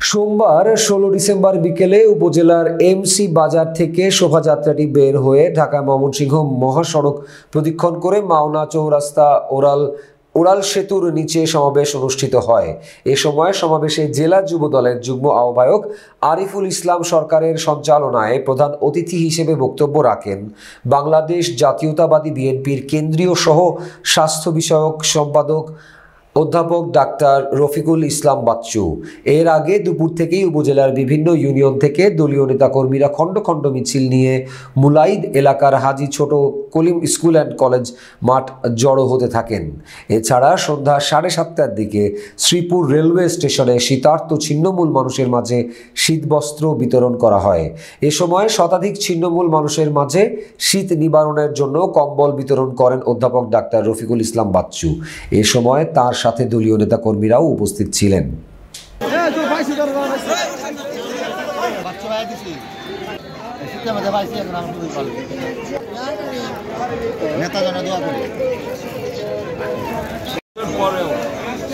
সোমবার ১৬ ডিসেম্বর বিকেলে উপজেলার এমসি বাজার থেকে শোভাযাত্রাটি বের হয়ে ঢাকা ময়মনসিংহ মহাসড়ক প্রদক্ষিণ করে মাওনা চৌরাস্তা ওরাল সেতুর নিচে সমাবেশ অনুষ্ঠিত হয়। এ সময় সমাবেশে জেলা যুব দলের যুগ্ম আহ্বায়ক আরিফুল ইসলাম সরকারের সঞ্চালনায় প্রধান অতিথি হিসেবে বক্তব্য রাখেন বাংলাদেশ জাতীয়তাবাদী বিএনপির কেন্দ্রীয় সহ স্বাস্থ্য বিষয়ক সম্পাদক অধ্যাপক ডাক্তার রফিকুল ইসলাম বাচ্চু। এর আগে দুপুর থেকেই উপজেলার বিভিন্ন ইউনিয়ন থেকে দলীয় নেতাকর্মীরা খণ্ড খণ্ড মিছিল নিয়ে মুলাইদ এলাকার হাজী ছোট কলিম স্কুল অ্যান্ড কলেজ মাঠ জড়ো হতে থাকেন। এছাড়া সন্ধ্যা 7:30টার দিকে শ্রীপুর রেলওয়ে স্টেশনে শীতার্ত ছিন্নমূল মানুষের মাঝে শীতবস্ত্র বিতরণ করা হয়। এ সময় শতাধিক ছিন্নমূল মানুষের মাঝে শীত নিবারণের জন্য কম্বল বিতরণ করেন অধ্যাপক ডাক্তার রফিকুল ইসলাম বাচ্চু। এ সময় তার সাথে দলীয় নেতাকর্মীরাও উপস্থিত ছিলেন।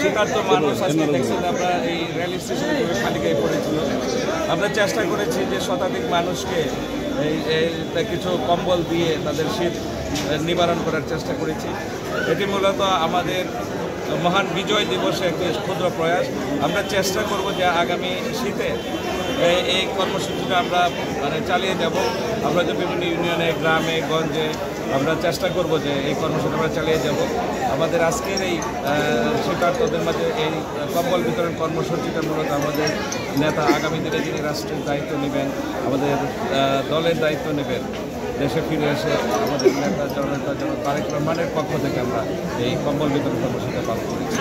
শীতার্ত মানুষ আজকে দেখছেন আমরা এই রেল স্টেশনে খালি গায়ে পড়েছিল। আমরা চেষ্টা করেছি যে শতাধিক মানুষকে কিছু কম্বল দিয়ে তাদের শীত নিবারণ করার চেষ্টা করেছি। এটি মূলত আমাদের মহান বিজয় দিবসে একটি ক্ষুদ্র প্রয়াস। আমরা চেষ্টা করব যে আগামী শীতে এই কর্মসূচিটা আমরা চালিয়ে যাব। আমরা যে বিভিন্ন ইউনিয়নে গ্রামে গঞ্জে আমরা চেষ্টা করব যে এই কর্মসূচি আমরা চালিয়ে যাব। আমাদের আজকের এই শীতার্তদের মাঝে এই কম্বল বিতরণ কর্মসূচিটা মূলত আমাদের নেতা আগামী দিনে যিনি রাষ্ট্রের দায়িত্ব নেবেন, আমাদের দলের দায়িত্ব নেবেন, দেশে ফিরে এসে আমাদের নেতা জনতা তারেক রহমানের পক্ষ থেকে আমরা এই কম্বল বিতরণ কর্মসূচিটা পালন করেছি।